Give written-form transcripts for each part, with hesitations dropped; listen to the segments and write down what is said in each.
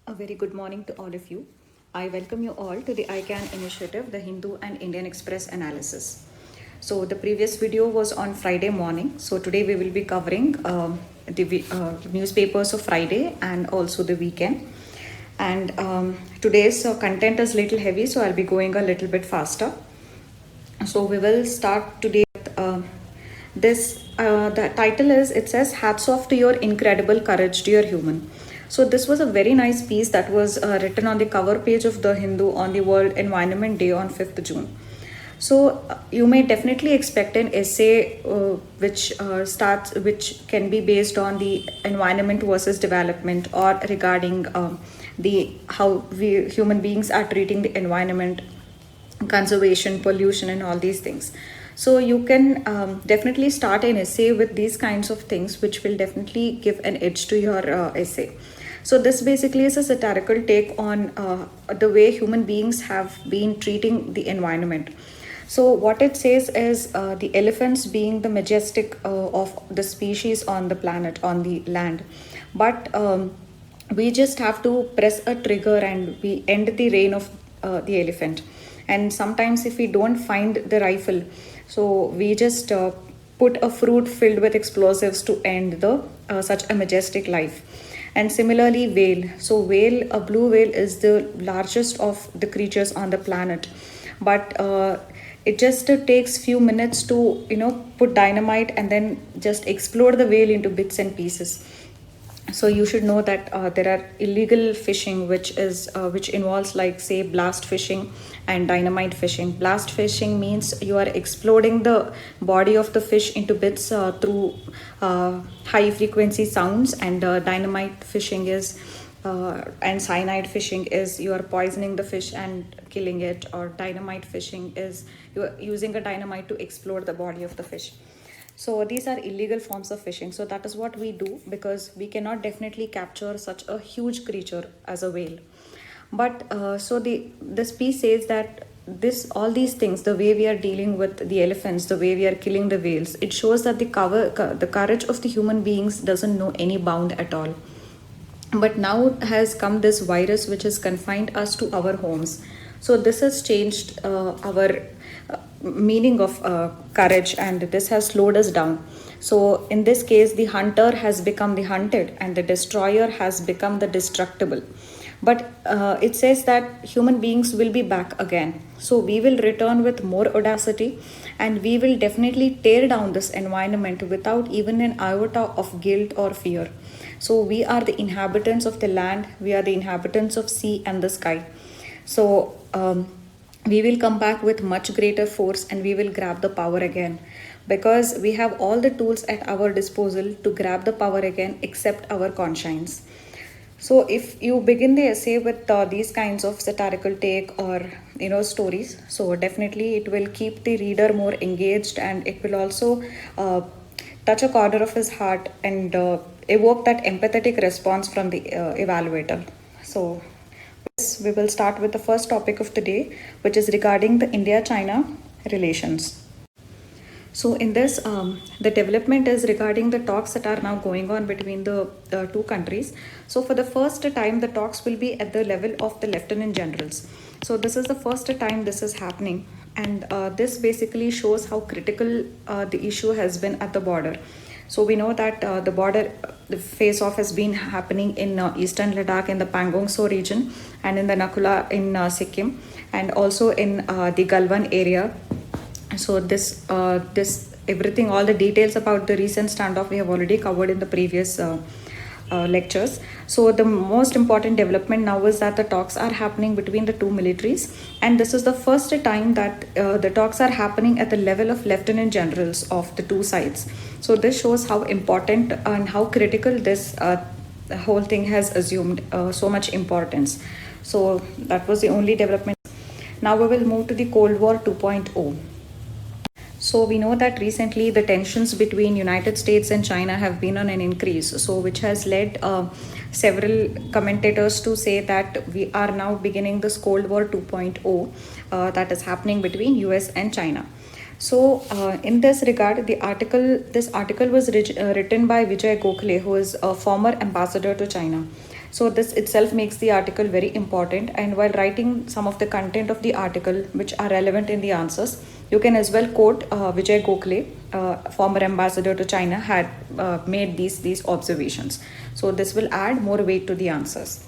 A very good morning to all of you. I welcome you all to the ICANN initiative, the Hindu and Indian Express analysis. So the previous video was on Friday morning. So today we will be covering the newspapers of Friday and also the weekend. And today's content is little heavy, so I'll be going a little bit faster. So we will start today with the title is, it says, "Hats off to your incredible courage, dear human." So this was a very nice piece that was written on the cover page of the Hindu on the World Environment Day on 5th June. So you may definitely expect an essay which can be based on the environment versus development, or regarding the how we human beings are treating the environment, conservation, pollution, and all these things. So you can definitely start an essay with these kinds of things, which will definitely give an edge to your essay. So this basically is a satirical take on the way human beings have been treating the environment. So what it says is the elephants being the majestic of the species on the planet, on the land. But we just have to press a trigger and we end the reign of the elephant. And sometimes if we don't find the rifle, so we just put a fruit filled with explosives to end the such a majestic life. And similarly, whale. So whale, a blue whale, is the largest of the creatures on the planet. But it just takes few minutes to put dynamite and then just explode the whale into bits and pieces. So you should know that there are illegal fishing which involves, like, say, blast fishing and dynamite fishing. Blast fishing means you are exploding the body of the fish into bits through high frequency sounds, and dynamite fishing is and cyanide fishing is you are poisoning the fish and killing it, or dynamite fishing is you are using a dynamite to explode the body of the fish. So these are illegal forms of fishing. So that is what we do, because we cannot definitely capture such a huge creature as a whale. But this piece says that all these things, the way we are dealing with the elephants, the way we are killing the whales, it shows that the courage of the human beings doesn't know any bound at all. But now has come this virus which has confined us to our homes. So this has changed our meaning of courage, and this has slowed us down. So in this case, the hunter has become the hunted and the destroyer has become the destructible. But it says that human beings will be back again. So we will return with more audacity, and we will definitely tear down this environment without even an iota of guilt or fear. So we are the inhabitants of the land, we are the inhabitants of sea and the sky. So we will come back with much greater force, and we will grab the power again, because we have all the tools at our disposal to grab the power again, except our conscience. So if you begin the essay with these kinds of satirical take or stories, so definitely it will keep the reader more engaged, and it will also touch a corner of his heart and evoke that empathetic response from the evaluator. So we will start with the first topic of the day, which is regarding the India-China relations. So in this, the development is regarding the talks that are now going on between the two countries. So for the first time, the talks will be at the level of the lieutenant generals. So this is the first time this is happening. And this basically shows how critical the issue has been at the border. So we know that the border, the face-off has been happening in eastern Ladakh, in the Pangong Tso region, and in the Nakula in Sikkim, and also in the Galwan area. So this everything, all the details about the recent standoff we have already covered in the previous lectures. So the most important development now is that the talks are happening between the two militaries, and this is the first time that the talks are happening at the level of lieutenant generals of the two sides. So this shows how important and how critical this whole thing has assumed so much importance. So that was the only development. Now we will move to the Cold War 2.0. So we know that recently the tensions between United States and China have been on an increase, so which has led several commentators to say that we are now beginning this Cold War 2.0 that is happening between US and China. So in this regard, this article was written by Vijay Gokhale, who is a former ambassador to China. So this itself makes the article very important, and while writing some of the content of the article which are relevant in the answers, you can as well quote Vijay Gokhale, former ambassador to China, had made these observations. So this will add more weight to the answers.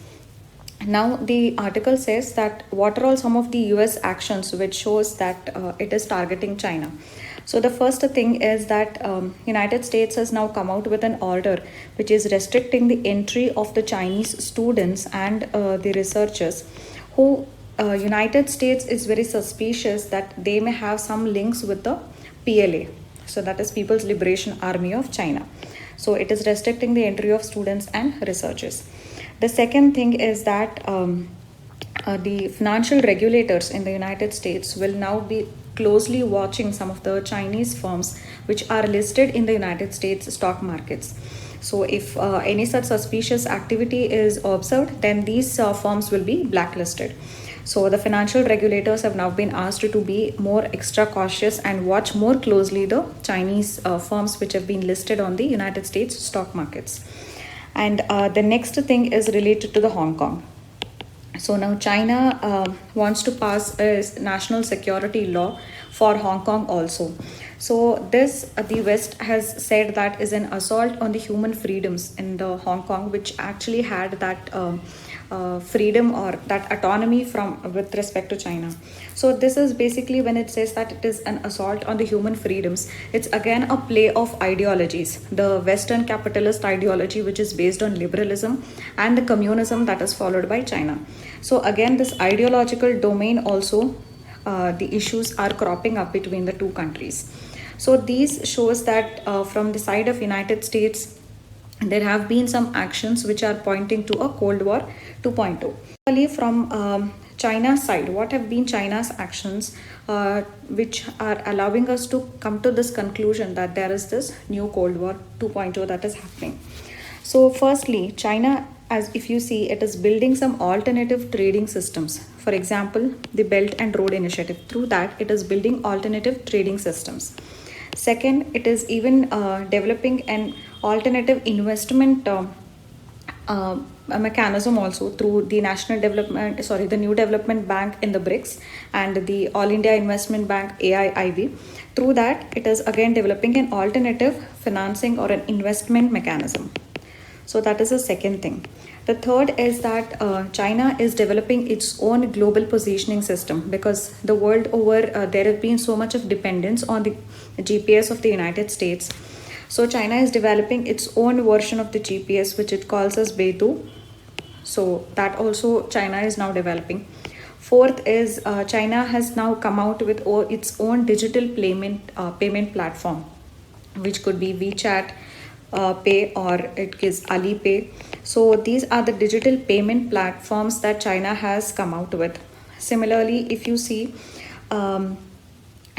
Now the article says that what are all some of the US actions which shows that it is targeting China. So the first thing is that United States has now come out with an order which is restricting the entry of the Chinese students and the researchers who United States is very suspicious that they may have some links with the PLA. So that is People's Liberation Army of China. So it is restricting the entry of students and researchers. The second thing is that the financial regulators in the United States will now be closely watching some of the Chinese firms which are listed in the United States stock markets. So if any such suspicious activity is observed, then these firms will be blacklisted. So the financial regulators have now been asked to be more extra cautious and watch more closely the Chinese firms which have been listed on the United States stock markets. And the next thing is related to the Hong Kong. So now China wants to pass a national security law for Hong Kong also. So this the West has said that is an assault on the human freedoms in the Hong Kong, which actually had that freedom or that autonomy from with respect to China. So this is basically when it says that it is an assault on the human freedoms, it's again a play of ideologies, the Western capitalist ideology which is based on liberalism and the communism that is followed by China. So again, this ideological domain also the issues are cropping up between the two countries. So these shows that from the side of United States there have been some actions which are pointing to a Cold War 2.0. From China's side, what have been China's actions which are allowing us to come to this conclusion that there is this new Cold War 2.0 that is happening. So firstly, China, as if you see, it is building some alternative trading systems. For example, the Belt and Road Initiative. Through that, it is building alternative trading systems. Second, it is even developing an alternative investment a mechanism also through the the New Development Bank in the BRICS and the All India Investment Bank AIIB. Through that, it is again developing an alternative financing or an investment mechanism. So that is the second thing. The third is that China is developing its own global positioning system, because the world over there has been so much of dependence on the GPS of the United States. So China is developing its own version of the GPS which it calls as Beidou. So that also China is now developing. Fourth is China has now come out with its own digital payment platform, which could be WeChat Pay or it is Alipay. So these are the digital payment platforms that China has come out with. Similarly, if you see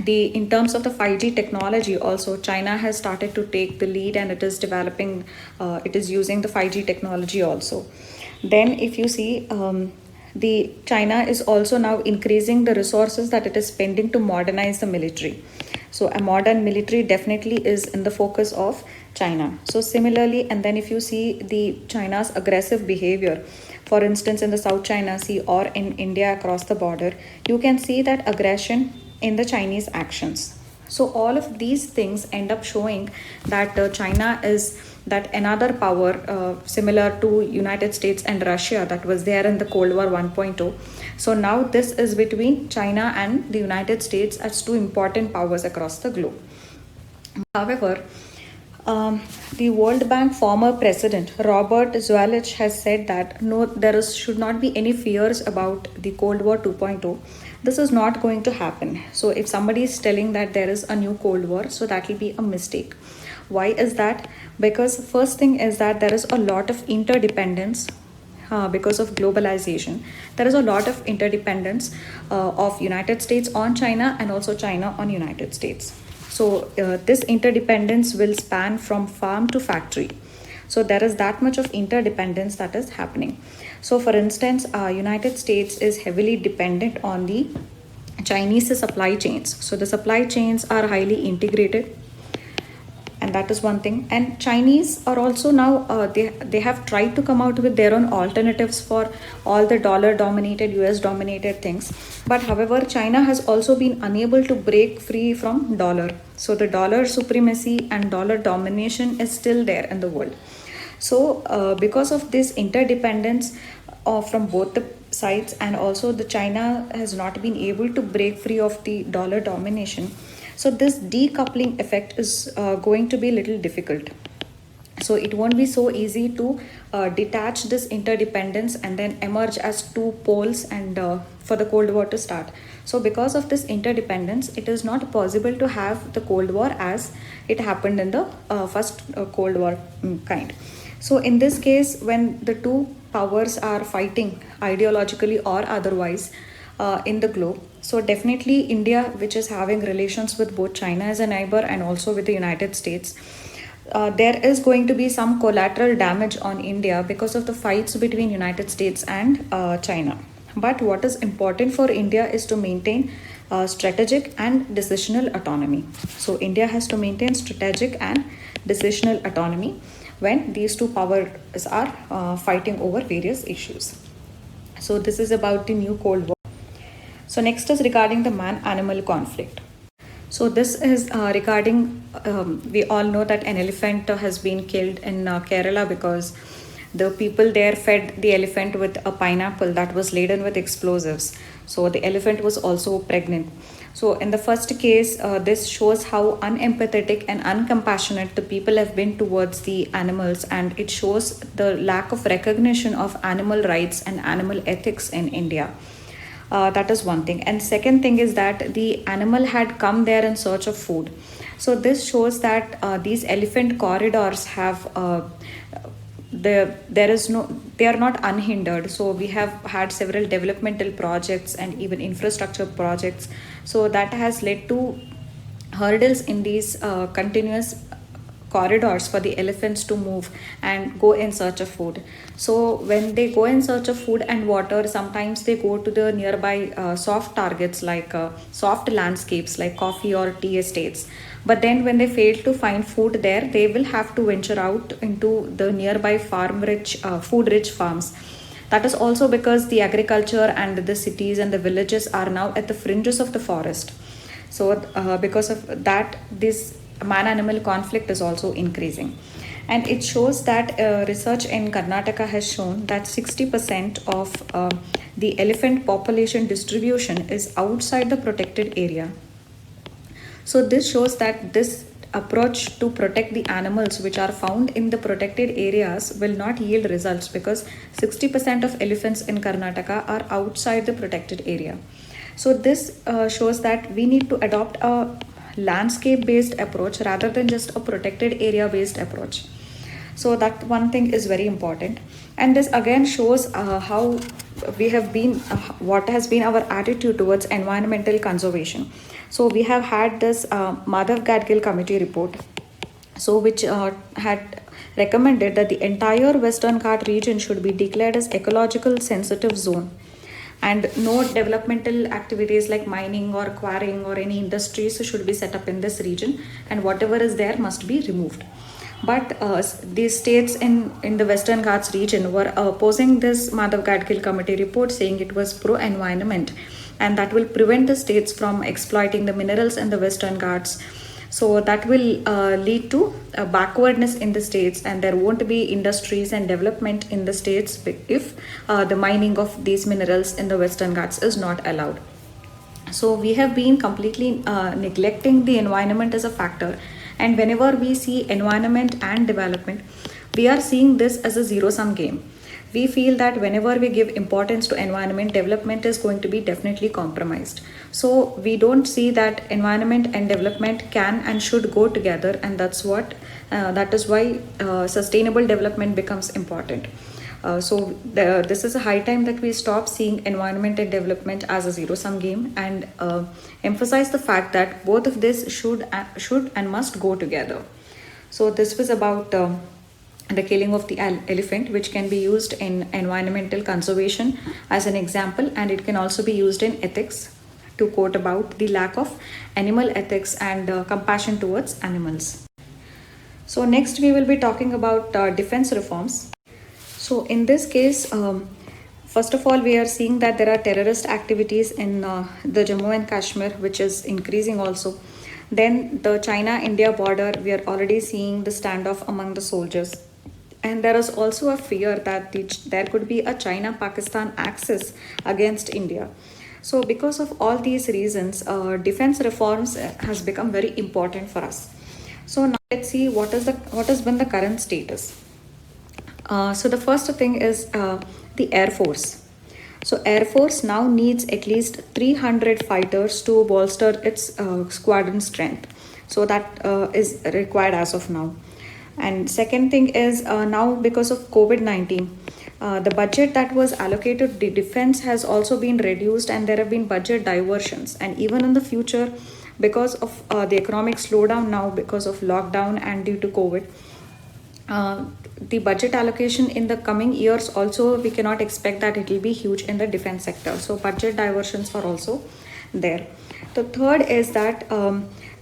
in terms of the 5G technology also, China has started to take the lead and it is developing, it is using the 5G technology also. Then if you see, the China is also now increasing the resources that it is spending to modernize the military. So a modern military definitely is in the focus of China. So similarly, and then if you see the China's aggressive behavior, for instance, in the South China Sea or in India across the border, you can see that aggression in the Chinese actions. So all of these things end up showing that China is that another power similar to United States and Russia that was there in the Cold War 1.0. So now this is between China and the United States as two important powers across the globe. However, the World Bank former president Robert Zuelich has said that no, should not be any fears about the Cold War 2.0. This is not going to happen. So if somebody is telling that there is a new Cold War, so that will be a mistake. Why is that? Because first thing is that there is a lot of interdependence because of globalization. There is a lot of interdependence of United States on China and also China on United States. So this interdependence will span from farm to factory. So there is that much of interdependence that is happening. So for instance, United States is heavily dependent on the Chinese supply chains. So the supply chains are highly integrated. And and that is one thing. And Chinese are also now they have tried to come out with their own alternatives for all the dollar dominated, US dominated things. But however, China has also been unable to break free from dollar. So the dollar supremacy and dollar domination is still there in the world. So because of this interdependence from both the sides, and also the China has not been able to break free of the dollar domination, so this decoupling effect is going to be a little difficult. So it won't be so easy to detach this interdependence and then emerge as two poles and for the Cold War to start. So because of this interdependence, it is not possible to have the Cold War as it happened in the first Cold War kind. So in this case, when the two powers are fighting ideologically or otherwise in the globe, so definitely India, which is having relations with both China as a neighbor and also with the United States, there is going to be some collateral damage on India because of the fights between United States and China. But what is important for India is to maintain strategic and decisional autonomy. So India has to maintain strategic and decisional autonomy when these two powers are fighting over various issues. So this is about the new Cold War. So next is regarding the man-animal conflict. So this is regarding, we all know that an elephant has been killed in Kerala because the people there fed the elephant with a pineapple that was laden with explosives. So the elephant was also pregnant. So in the first case, this shows how unempathetic and uncompassionate the people have been towards the animals, and it shows the lack of recognition of animal rights and animal ethics in India. That is one thing. And second thing is that the animal had come there in search of food. So this shows that these elephant corridors have they are not unhindered. So we have had several developmental projects and even infrastructure projects. So that has led to hurdles in these continuous corridors for the elephants to move and go in search of food. So when they go in search of food and water, sometimes they go to the nearby soft targets like soft landscapes like coffee or tea estates. But then when they fail to find food there, they will have to venture out into the nearby food-rich farms. That is also because the agriculture and the cities and the villages are now at the fringes of the forest. So because of that, this man-animal conflict is also increasing. And it shows that research in Karnataka has shown that 60% of the elephant population distribution is outside the protected area. So this shows that this approach to protect the animals which are found in the protected areas will not yield results because 60% of elephants in Karnataka are outside the protected area. So this shows that we need to adopt a landscape based approach rather than just a protected area based approach. So that one thing is very important. And this again shows how we have been what has been our attitude towards environmental conservation. So we have had this Madhav Gadgil committee report, so which had recommended that the entire Western Ghat region should be declared as ecological sensitive zone, and no developmental activities like mining or quarrying or any industries should be set up in this region, and whatever is there must be removed. But these states in the Western Ghats region were opposing this Madhav Gadgil committee report, saying it was pro-environment and that will prevent the states from exploiting the minerals in the Western Ghats. So that will lead to backwardness in the states, and there won't be industries and development in the states if the mining of these minerals in the Western Ghats is not allowed. So we have been completely neglecting the environment as a factor, and whenever we see environment and development, we are seeing this as a zero-sum game. We feel that whenever we give importance to environment, development is going to be definitely compromised. So we don't see that environment and development can and should go together, and that is why sustainable development becomes important. This is a high time that we stop seeing environment and development as a zero-sum game and emphasize the fact that both of this should and must go together. So this was about the killing of the elephant, which can be used in environmental conservation as an example, and it can also be used in ethics to quote about the lack of animal ethics and compassion towards animals. So next we will be talking about defense reforms. So in this case, first of all, we are seeing that there are terrorist activities in the Jammu and Kashmir, which is increasing also. Then the China-India border, we are already seeing the standoff among the soldiers. And there is also a fear that there could be a China-Pakistan axis against India. So because of all these reasons, defense reforms has become very important for us. So now let's see what has been the current status. So the first thing is the Air Force. So Air Force now needs at least 300 fighters to bolster its squadron strength. So that is required as of now. And second thing is now because of COVID-19, the budget that was allocated to defense has also been reduced, and there have been budget diversions. And even in the future, because of the economic slowdown now because of lockdown and due to COVID, the budget allocation in the coming years also, we cannot expect that it will be huge in the defense sector. So budget diversions are also there. The third is that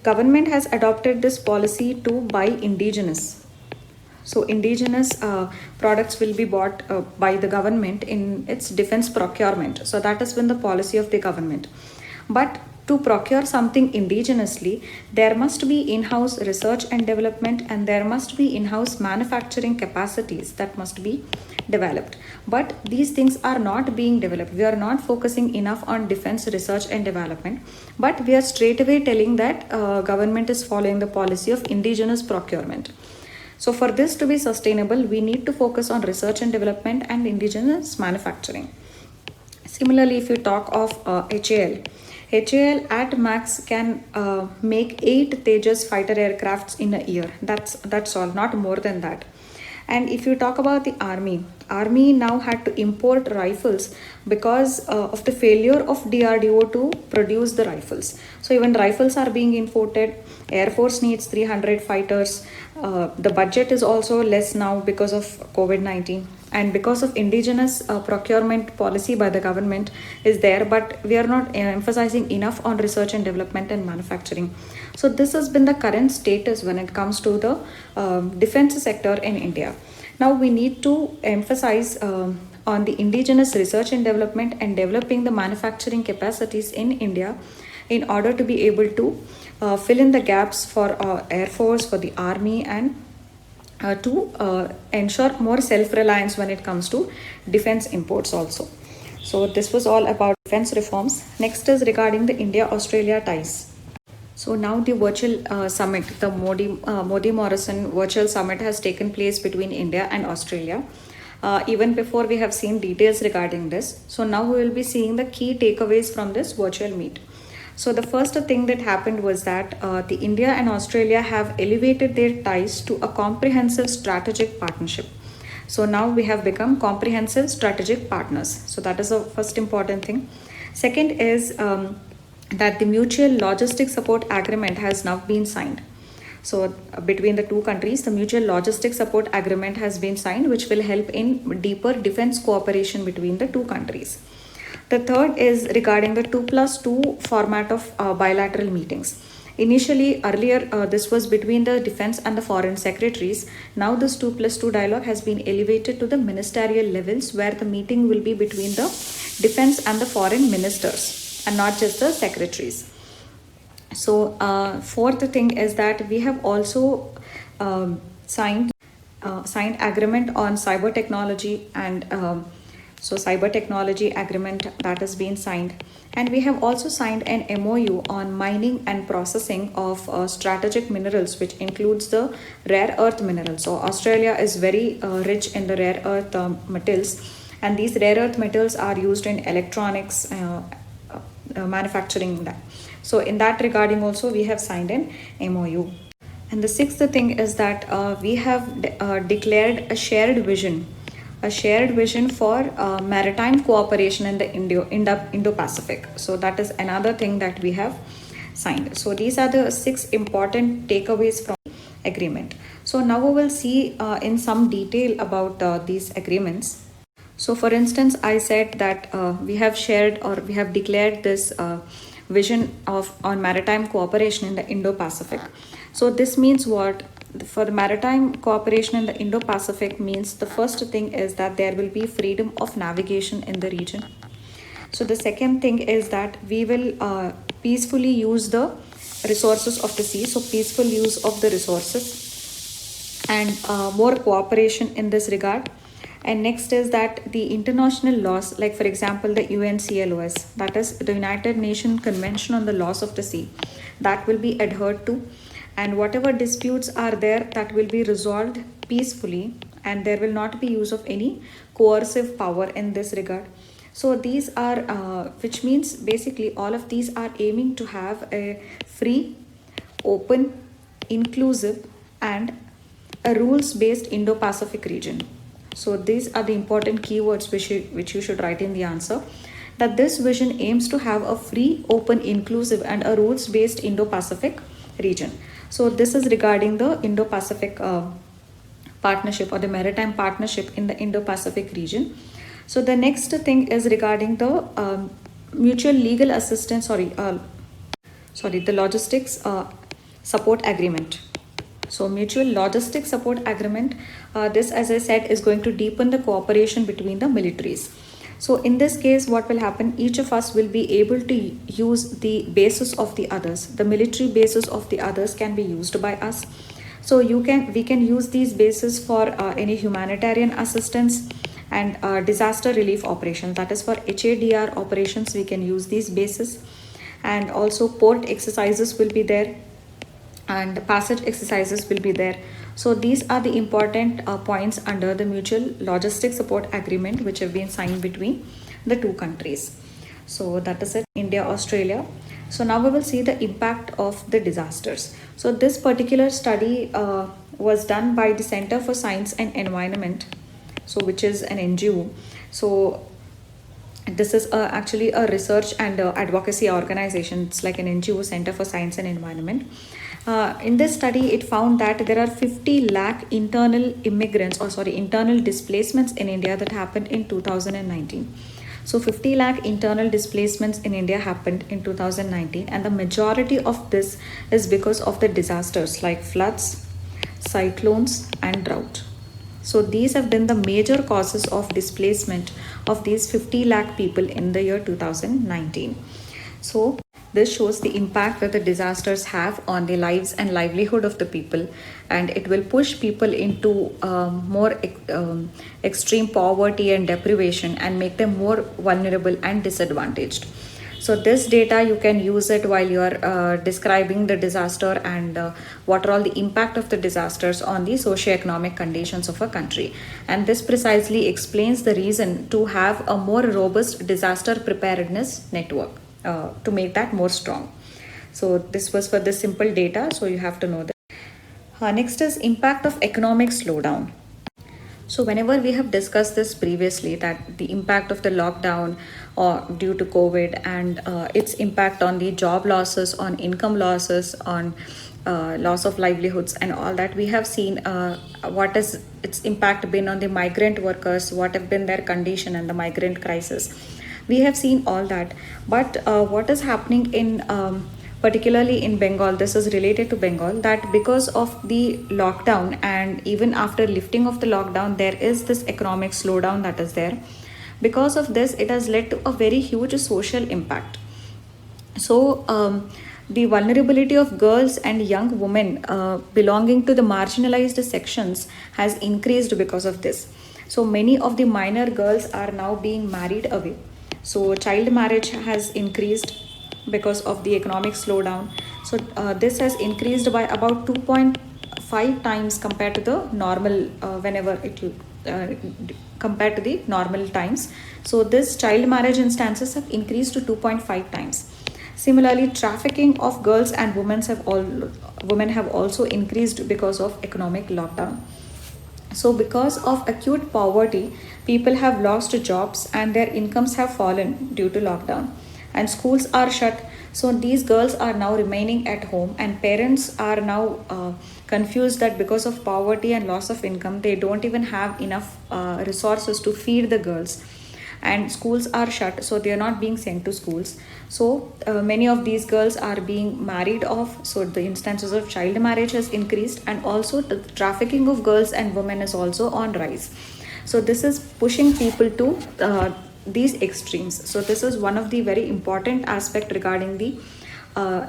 government has adopted this policy to buy indigenous. So indigenous products will be bought by the government in its defense procurement. So that has been the policy of the government. But to procure something indigenously, there must be in-house research and development, and there must be in-house manufacturing capacities that must be developed. But these things are not being developed. We are not focusing enough on defense research and development, but we are straight away telling that government is following the policy of indigenous procurement. So for this to be sustainable, we need to focus on research and development and indigenous manufacturing. Similarly, if you talk of HAL at max can make 8 Tejas fighter aircrafts in a year. That's all, not more than that. And if you talk about the army now had to import rifles because of the failure of DRDO to produce the rifles. So even rifles are being imported. Air Force needs 300 fighters. The budget is also less now because of COVID-19, and because of indigenous procurement policy by the government is there, but we are not emphasizing enough on research and development and manufacturing. So this has been the current status when it comes to the defense sector in India. Now we need to emphasize on the indigenous research and development and developing the manufacturing capacities in India in order to be able to fill in the gaps for Air Force, for the Army, and to ensure more self-reliance when it comes to defense imports also. So this was all about defense reforms. Next is regarding the India-Australia ties. So now the virtual summit, the Modi-Morrison virtual summit has taken place between India and Australia. Even before, we have seen details regarding this. So now we will be seeing the key takeaways from this virtual meet. So the first thing that happened was that the India and Australia have elevated their ties to a comprehensive strategic partnership. So now we have become comprehensive strategic partners. So that is the first important thing. Second is that the mutual logistic support agreement has now been signed. So between the two countries, the mutual logistic support agreement has been signed, which will help in deeper defense cooperation between the two countries. The third is regarding the 2+2 format of bilateral meetings. Initially, earlier, this was between the defense and the foreign secretaries. Now this 2+2 dialogue has been elevated to the ministerial levels, where the meeting will be between the defense and the foreign ministers and not just the secretaries. So fourth thing is that we have also signed agreement on cyber technology, and so cyber technology agreement that has been signed. And we have also signed an MOU on mining and processing of strategic minerals, which includes the rare earth minerals. So Australia is very rich in the rare earth metals, and these rare earth metals are used in electronics manufacturing that. So in that regarding also we have signed an MOU. And the sixth thing is that we have declared a shared vision for maritime cooperation in the Indo-Pacific. So that is another thing that we have signed. So these are the 6 important takeaways from the agreement. So now we will see in some detail about these agreements. So for instance, I said that we have shared, or we have declared this vision on maritime cooperation in the Indo-Pacific. So this means what? for the maritime cooperation in the Indo-Pacific means the first thing is that there will be freedom of navigation in the region. So the second thing is that we will peacefully use the resources of the sea. So peaceful use of the resources and more cooperation in this regard. And next is that the international laws, like for example the UNCLOS, that is the United Nations Convention on the Laws of the Sea, that will be adhered to, and whatever disputes are there, that will be resolved peacefully, and there will not be use of any coercive power in this regard. So these are which means basically all of these are aiming to have a free, open, inclusive and a rules based Indo-Pacific region. So these are the important keywords which you should write in the answer, that this vision aims to have a free, open, inclusive and a rules based Indo-Pacific region. So this is regarding the Indo-Pacific partnership or the maritime partnership in the Indo-Pacific region. So the next thing is regarding the mutual legal assistance, the logistics support agreement. So mutual logistics support agreement, this as I said is going to deepen the cooperation between the militaries. So in this case, what will happen, each of us will be able to use the bases of the others. The military bases of the others can be used by us. So we can use these bases for any humanitarian assistance and disaster relief operations. That is for HADR operations, we can use these bases. And also port exercises will be there and passage exercises will be there. So these are the important points under the mutual logistics support agreement which have been signed between the two countries. So that is it, India, Australia. So now we will see the impact of the disasters. So this particular study was done by the Center for Science and Environment, so which is an NGO. So this is actually a research and advocacy organization. It's like an NGO, Center for Science and Environment. In this study, it found that there are 50 lakh internal displacements in India that happened in 2019. So 50 lakh internal displacements in India happened in 2019, and the majority of this is because of the disasters like floods, cyclones and drought. So these have been the major causes of displacement of these 50 lakh people in the year 2019. So this shows the impact that the disasters have on the lives and livelihood of the people, and it will push people into more extreme poverty and deprivation and make them more vulnerable and disadvantaged. So this data, you can use it while you are describing the disaster and what are all the impact of the disasters on the socio-economic conditions of a country. And this precisely explains the reason to have a more robust disaster preparedness network to make that more strong. So this was for the simple data, so you have to know that. Next is impact of economic slowdown. So whenever we have discussed this previously, that the impact of the lockdown or due to COVID and its impact on the job losses, on income losses, on loss of livelihoods and all that, we have seen what has its impact been on the migrant workers, what have been their condition and the migrant crisis. We have seen all that, but what is happening in particularly in Bengal, this is related to Bengal, that because of the lockdown and even after lifting of the lockdown, there is this economic slowdown that is there. Because of this, it has led to a very huge social impact. So the vulnerability of girls and young women belonging to the marginalized sections has increased because of this. So many of the minor girls are now being married away. So child marriage has increased because of the economic slowdown. So this has increased by about 2.5 times compared to the normal compared to the normal times. So this child marriage instances have increased to 2.5 times. Similarly, trafficking of girls and women have also increased because of economic lockdown. So because of acute poverty, people have lost jobs and their incomes have fallen due to lockdown, and schools are shut. So these girls are now remaining at home, and parents are now confused that because of poverty and loss of income, they don't even have enough resources to feed the girls. and schools are shut, so they are not being sent to schools. So many of these girls are being married off, so the instances of child marriage has increased, and also the trafficking of girls and women is also on rise. So this is pushing people to these extremes. So this is one of the very important aspect regarding the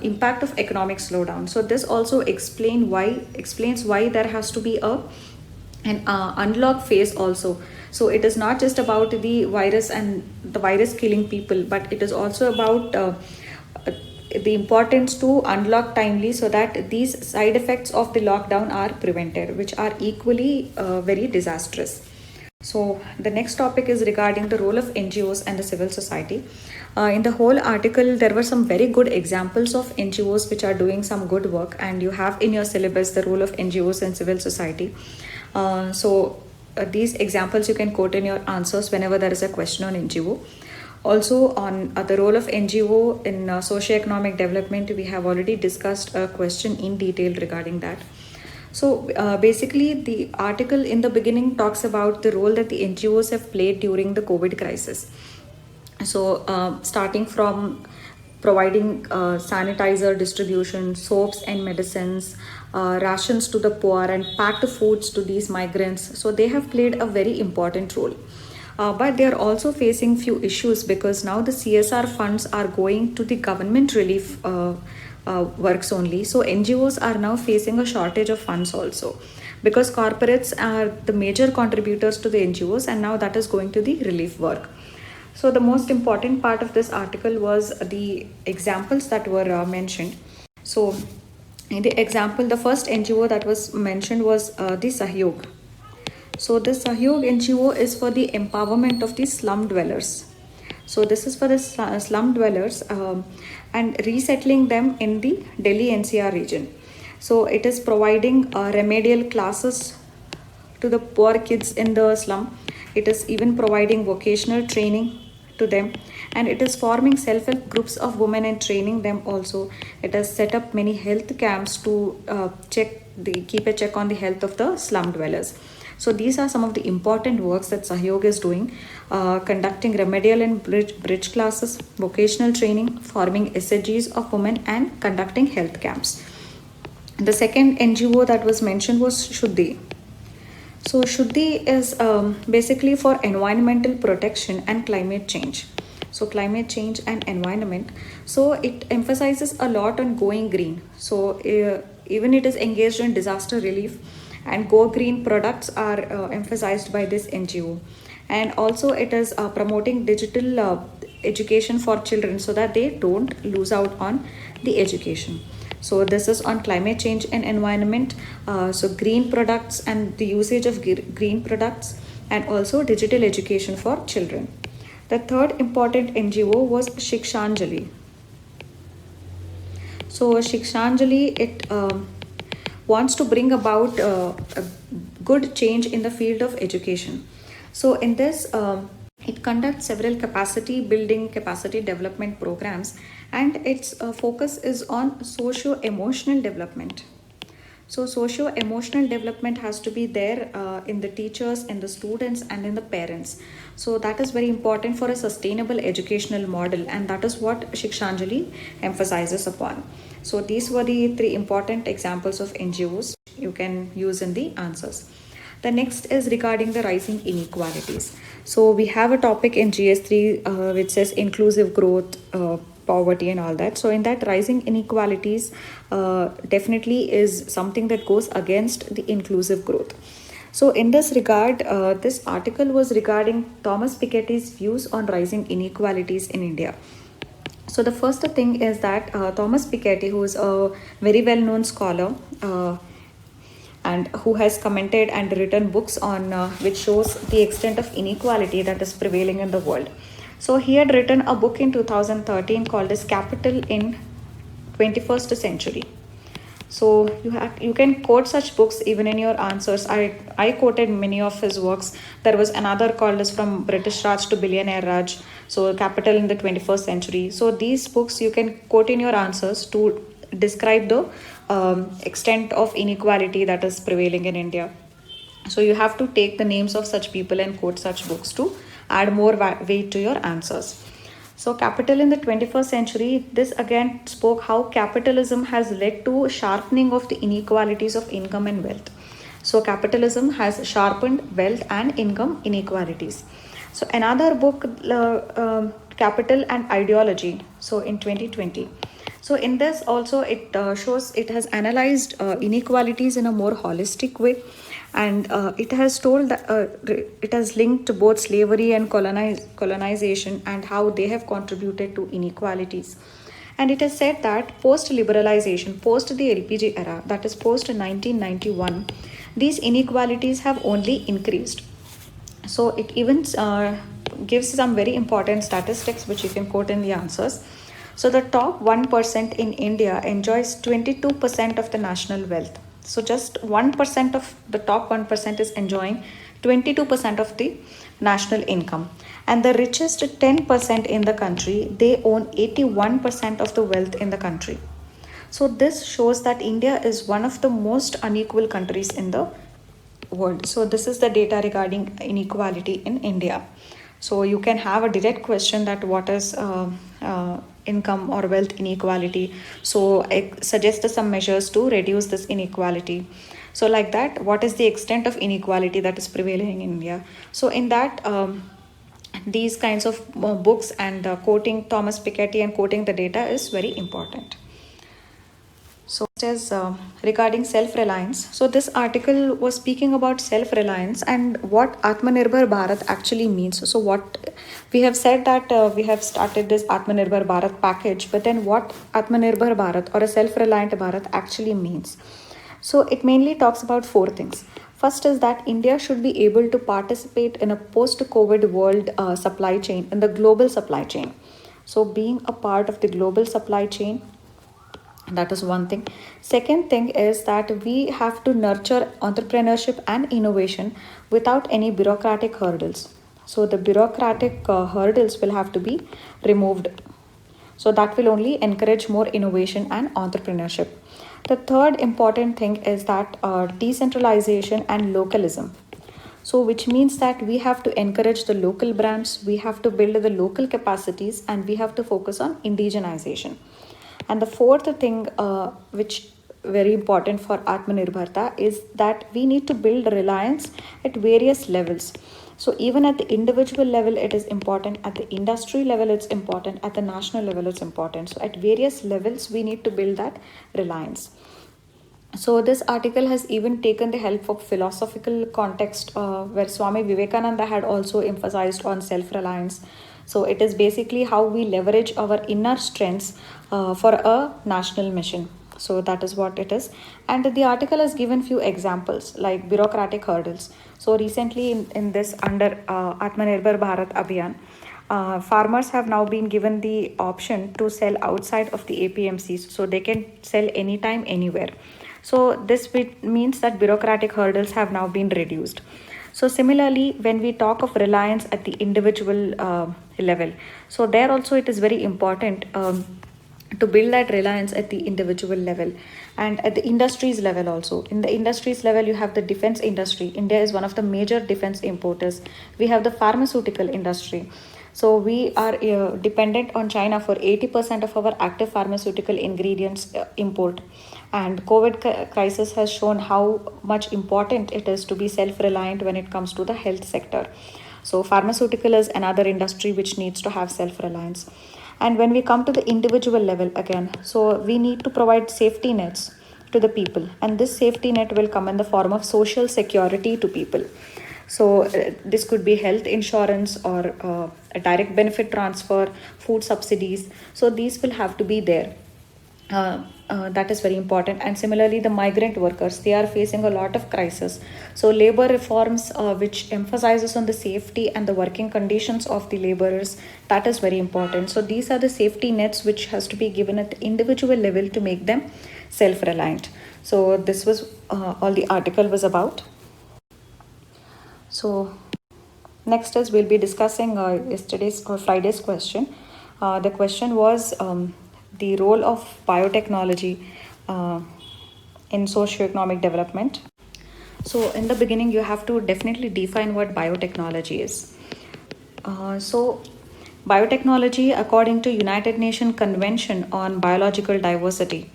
impact of economic slowdown. So this also explains why there has to be an unlock phase also. So it is not just about the virus and the virus killing people, but it is also about the importance to unlock timely, so that these side effects of the lockdown are prevented, which are equally very disastrous. So the next topic is regarding the role of NGOs and the civil society. In the whole article, there were some very good examples of NGOs which are doing some good work, and you have in your syllabus the role of NGOs and civil society. These examples you can quote in your answers whenever there is a question on NGO. Also on the role of NGO in socio-economic development, we have already discussed a question in detail regarding that. So basically the article in the beginning talks about the role that the NGOs have played during the COVID crisis. So starting from providing sanitizer distribution, soaps and medicines, rations to the poor, and packed foods to these migrants. So they have played a very important role. But they are also facing few issues, because now the CSR funds are going to the government relief works only. So NGOs are now facing a shortage of funds also, because corporates are the major contributors to the NGOs, and now that is going to the relief work. So the most important part of this article was the examples that were mentioned. So in the example, the first NGO that was mentioned was the Sahyog. So the Sahyog NGO is for the empowerment of the slum dwellers. So this is for the slum dwellers and resettling them in the Delhi NCR region. So it is providing remedial classes to the poor kids in the slum. It is even providing vocational training to them, and it is forming self-help groups of women and training them also. It has set up many health camps to keep a check on the health of the slum dwellers. So these are some of the important works that Sahyog is doing, conducting remedial and bridge classes, vocational training, forming SHGs of women, and conducting health camps. The second NGO that was mentioned was Shuddhi. So Shuddhi is basically for environmental protection and climate change. So climate change and environment. So it emphasizes a lot on going green. So even it is engaged in disaster relief, and go green products are emphasized by this NGO. And also it is promoting digital education for children, so that they don't lose out on the education. So this is on climate change and environment. So green products and the usage of green products, and also digital education for children. The third important NGO was Shikshanjali. So Shikshanjali, it wants to bring about a good change in the field of education. So in this, it conducts several capacity building, capacity development programs, and its focus is on socio-emotional development. So socio-emotional development has to be there in the teachers, in the students, and in the parents. So that is very important for a sustainable educational model, and that is what Shikshanjali emphasizes upon. So these were the three important examples of NGOs you can use in the answers. The next is regarding the rising inequalities. So we have a topic in GS3 which says inclusive growth, poverty, and all that. So in that, rising inequalities definitely is something that goes against the inclusive growth. So in this regard, this article was regarding Thomas Piketty's views on rising inequalities in India. So the first thing is that Thomas Piketty, who is a very well-known scholar and who has commented and written books on which shows the extent of inequality that is prevailing in the world. So he had written a book in 2013 called as Capital in 21st Century. So you can quote such books even in your answers. I quoted many of his works. There was another called as From British Raj to Billionaire Raj. So Capital in the 21st Century. So these books you can quote in your answers to describe the extent of inequality that is prevailing in India. So you have to take the names of such people and quote such books to add more weight to your answers. So capital in the 21st century, this again spoke how capitalism has led to sharpening of the inequalities of income and wealth. So capitalism has sharpened wealth and income inequalities. So another book, Capital and Ideology, so in 2020. So in this also it shows, it has analyzed inequalities in a more holistic way, and it has told that it has linked both slavery and colonization and how they have contributed to inequalities. And it has said that post liberalization, post the LPG era, that is post 1991, these inequalities have only increased. So it even gives some very important statistics which you can quote in the answers. So the top 1% in India enjoys 22% of the national wealth. So just 1% of the top 1% is enjoying 22% of the national income. And the richest 10% in the country, they own 81% of the wealth in the country. So this shows that India is one of the most unequal countries in the world. So this is the data regarding inequality in India. So you can have a direct question that what is income or wealth inequality. So I suggest some measures to reduce this inequality. So like that, what is the extent of inequality that is prevailing in India? So in that, these kinds of books and quoting Thomas Piketty and quoting the data is very important. So it is regarding self-reliance. So this article was speaking about self-reliance and what Atmanirbhar Bharat actually means. So what we have said that we have started this Atmanirbhar Bharat package, but then what Atmanirbhar Bharat or a self-reliant Bharat actually means. So it mainly talks about four things. First is that India should be able to participate in a post-COVID world supply chain, in the global supply chain. So being a part of the global supply chain, that is one thing. Second thing is that we have to nurture entrepreneurship and innovation without any bureaucratic hurdles. So the bureaucratic hurdles will have to be removed. So that will only encourage more innovation and entrepreneurship. The third important thing is that decentralization and localism. So which means that we have to encourage the local brands, we have to build the local capacities, and we have to focus on indigenization. And the fourth thing, which very important for Atmanirbharta, is that we need to build reliance at various levels. So even at the individual level, it is important. At the industry level, it's important. At the national level, it's important. So at various levels, we need to build that reliance. So this article has even taken the help of philosophical context where Swami Vivekananda had also emphasized on self-reliance. So it is basically how we leverage our inner strengths for a national mission. So that is what it is. And the article has given few examples like bureaucratic hurdles. So recently in this under Atmanirbhar Bharat Abhiyan, farmers have now been given the option to sell outside of the APMCs. So they can sell anytime, anywhere. So this means that bureaucratic hurdles have now been reduced. So similarly, when we talk of reliance at the individual level, so there also it is very important to build that reliance at the individual level and at the industries level also. In the industries level, you have the defense industry. India is one of the major defense importers. We have the pharmaceutical industry. So we are dependent on China for 80% of our active pharmaceutical ingredients import. And COVID crisis has shown how much important it is to be self-reliant when it comes to the health sector. So pharmaceutical is another industry which needs to have self-reliance. And when we come to the individual level again, so we need to provide safety nets to the people. And this safety net will come in the form of social security to people. So this could be health insurance or a direct benefit transfer, food subsidies. So these will have to be there. That is very important. And similarly, the migrant workers, they are facing a lot of crisis. So labor reforms which emphasizes on the safety and the working conditions of the laborers, that is very important. So these are the safety nets which has to be given at the individual level to make them self-reliant. So this was all the article was about. So next is we'll be discussing yesterday's or Friday's question. The question was the role of biotechnology in socio-economic development. So in the beginning, you have to definitely define what biotechnology is. So biotechnology, according to United Nations Convention on Biological Diversity.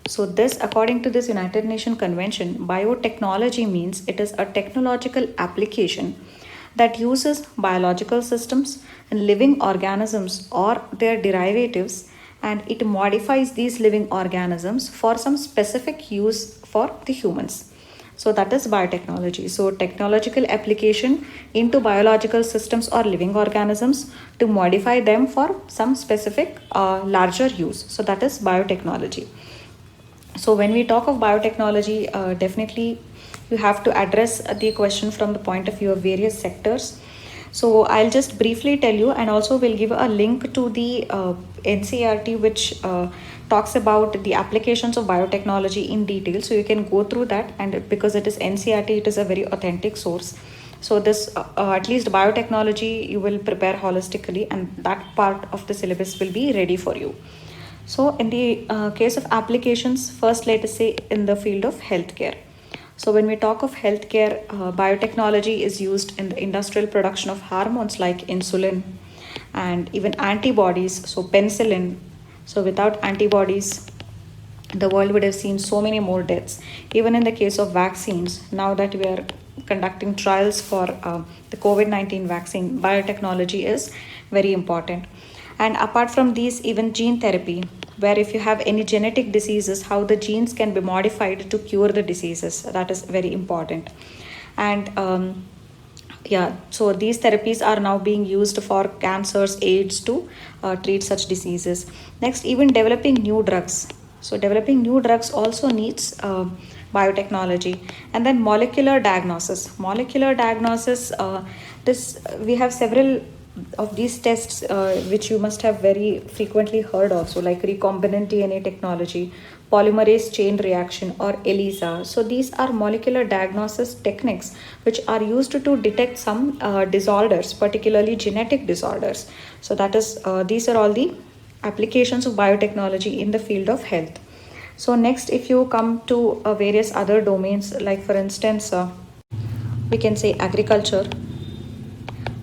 So this, according to this United Nations Convention, biotechnology means it is a technological application that uses biological systems and living organisms or their derivatives, and it modifies these living organisms for some specific use for the humans. So that is biotechnology. So technological application into biological systems or living organisms to modify them for some specific larger use. So that is biotechnology. So when we talk of biotechnology, definitely you have to address the question from the point of view of various sectors. So I'll just briefly tell you, and also we'll give a link to the NCERT, which talks about the applications of biotechnology in detail. So you can go through that, and because it is NCERT, it is a very authentic source. So this, at least biotechnology, you will prepare holistically, and that part of the syllabus will be ready for you. So in the case of applications, first let us say in the field of healthcare. So when we talk of healthcare, biotechnology is used in the industrial production of hormones like insulin and even antibodies, so penicillin. So without antibodies, the world would have seen so many more deaths. Even in the case of vaccines, now that we are conducting trials for the COVID-19 vaccine, biotechnology is very important. And apart from these, even gene therapy, where if you have any genetic diseases, how the genes can be modified to cure the diseases, that is very important. And yeah, so these therapies are now being used for cancers, AIDS to treat such diseases. Next, even developing new drugs. So developing new drugs also needs biotechnology. And then molecular diagnosis. Molecular diagnosis, this we have several of these tests which you must have very frequently heard also, like recombinant DNA technology, polymerase chain reaction, or ELISA. So these are molecular diagnosis techniques which are used to detect some disorders, particularly genetic disorders. So that is, these are all the applications of biotechnology in the field of health. So next, if you come to various other domains, like for instance, we can say agriculture.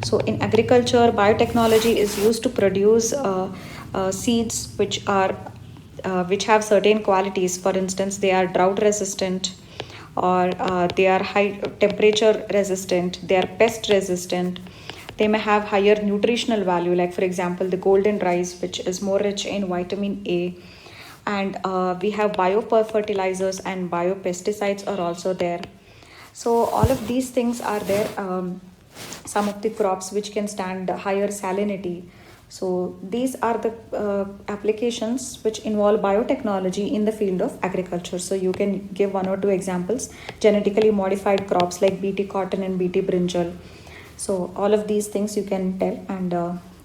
So in agriculture, biotechnology is used to produce seeds which have certain qualities. For instance, they are drought resistant, or they are high temperature resistant, they are pest resistant. They may have higher nutritional value, like for example, the golden rice, which is more rich in vitamin A. And we have biofertilizers and biopesticides are also there. So all of these things are there. Some of the crops which can stand higher salinity. So these are the applications which involve biotechnology in the field of agriculture. So you can give one or two examples. Genetically modified crops like BT cotton and BT brinjal. So all of these things you can tell, and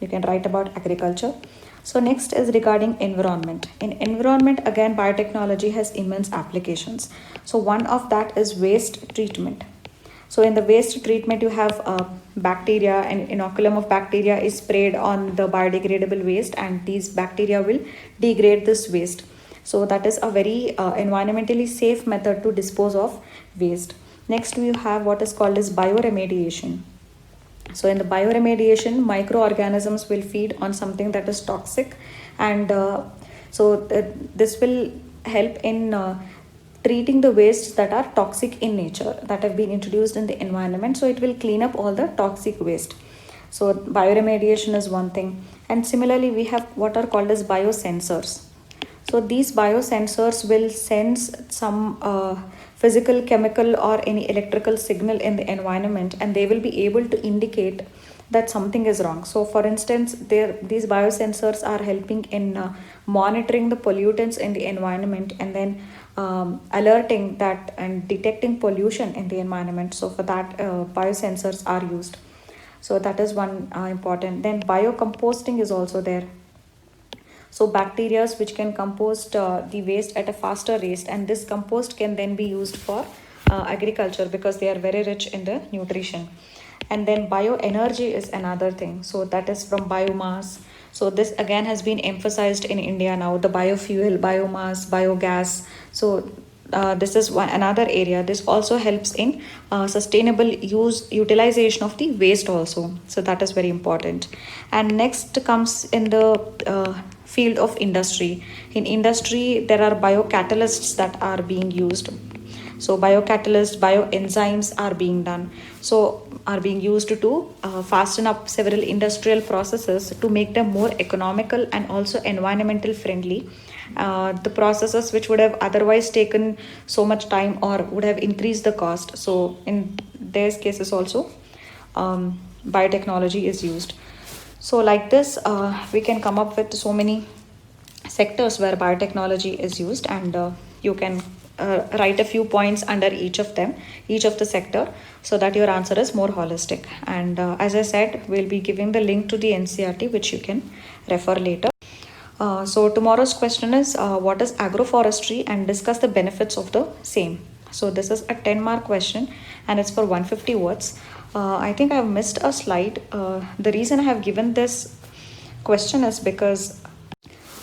you can write about agriculture. So next is regarding environment. In environment, again, biotechnology has immense applications. So one of that is waste treatment. So in the waste treatment, you have bacteria, and inoculum of bacteria is sprayed on the biodegradable waste, and these bacteria will degrade this waste. So that is a very environmentally safe method to dispose of waste. Next, we have what is called as bioremediation. So in the bioremediation, microorganisms will feed on something that is toxic, and this will help in treating the wastes that are toxic in nature, that have been introduced in the environment. So it will clean up all the toxic waste. So bioremediation is one thing. And similarly, we have what are called as biosensors. So these biosensors will sense some physical, chemical, or any electrical signal in the environment, and they will be able to indicate that something is wrong. So for instance, these biosensors are helping in monitoring the pollutants in the environment, and then alerting that and detecting pollution in the environment. So for that, biosensors are used. So that is one important. Then biocomposting is also there. So bacteria which can compost the waste at a faster rate, and this compost can then be used for agriculture because they are very rich in the nutrition. And then bioenergy is another thing. So that is from biomass. So this again has been emphasized in India now, the biofuel, biomass, biogas. So this is another area. This also helps in sustainable utilization of the waste also. So that is very important. And next comes in the field of industry. In industry, there are biocatalysts that are being used. So biocatalysts, bioenzymes are being done. So are being used to fasten up several industrial processes to make them more economical and also environmental friendly. The processes which would have otherwise taken so much time or would have increased the cost. So in these cases also, biotechnology is used. So like this, we can come up with so many sectors where biotechnology is used, and you can write a few points under each of them, each of the sector, so that your answer is more holistic. And as I said, we'll be giving the link to the NCERT, which you can refer later. So tomorrow's question is what is agroforestry, and discuss the benefits of the same. So this is a 10-mark question and it's for 150 words. I think I've missed a slide. The reason I have given this question is because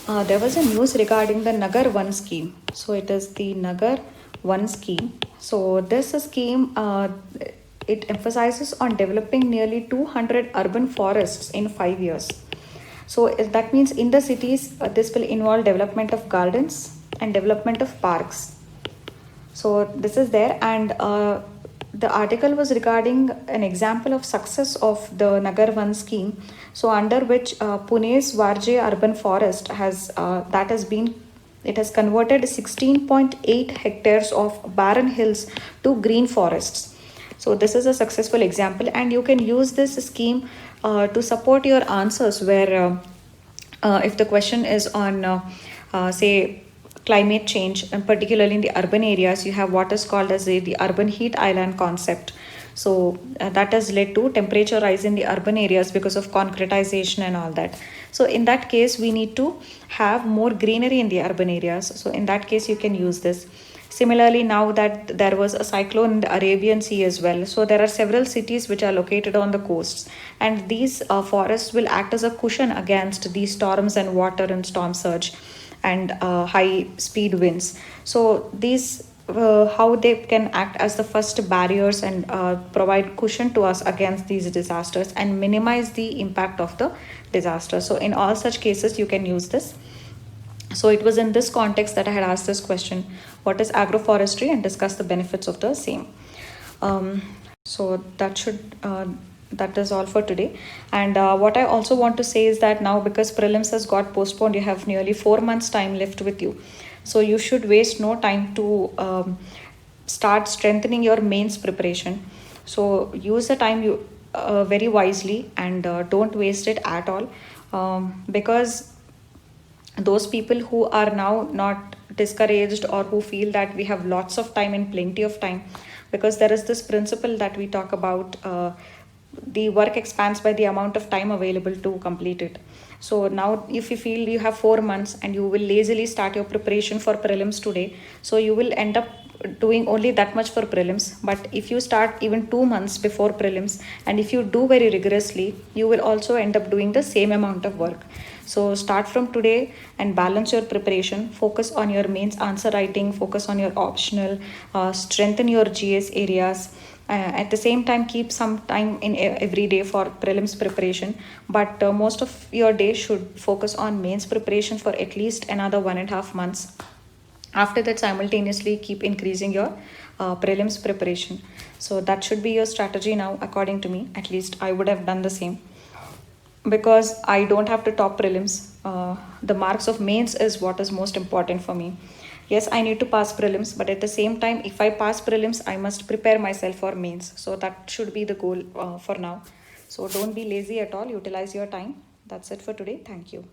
there was a news regarding the Nagar 1 scheme. So it is the Nagar 1 scheme. So this scheme, it emphasizes on developing nearly 200 urban forests in 5 years. So that means in the cities, this will involve development of gardens and development of parks. So this is there, and the article was regarding an example of success of the Nagar 1 scheme. So under which Pune's Varje urban forest has it has converted 16.8 hectares of barren hills to green forests. So this is a successful example, and you can use this scheme to support your answers where if the question is on say climate change, and particularly in the urban areas, you have what is called as the urban heat island concept. So that has led to temperature rise in the urban areas because of concretization and all that. So in that case, we need to have more greenery in the urban areas. So in that case, you can use this. Similarly, now that there was a cyclone in the Arabian Sea as well, so there are several cities which are located on the coasts, and these forests will act as a cushion against these storms and water and storm surge and high speed winds. So these how they can act as the first barriers and provide cushion to us against these disasters and minimize the impact of the disaster. So in all such cases, you can use this. So it was in this context that I had asked this question: what is agroforestry, and discuss the benefits of the same. So that is all for today. And what I also want to say is that now, because prelims has got postponed, you have nearly 4 months time left with you. So you should waste no time to start strengthening your mains preparation. So use the time you very wisely, and don't waste it at all, because those people who are now not discouraged or who feel that we have lots of time and plenty of time, because there is this principle that we talk about, the work expands by the amount of time available to complete it. So now if you feel you have 4 months and you will lazily start your preparation for prelims today, so you will end up doing only that much for prelims. But if you start even 2 months before prelims, and if you do very rigorously, you will also end up doing the same amount of work. So start from today and balance your preparation. Focus on your mains answer writing, focus on your optional, strengthen your GS areas. At the same time, keep some time in every day for prelims preparation, but most of your day should focus on mains preparation for at least another 1.5 months. After that, simultaneously keep increasing your prelims preparation. So that should be your strategy now, according to me. At least I would have done the same, because I don't have to top prelims. The marks of mains is what is most important for me. Yes, I need to pass prelims, but at the same time, if I pass prelims, I must prepare myself for mains. So that should be the goal for now. So don't be lazy at all. Utilize your time. That's it for today. Thank you.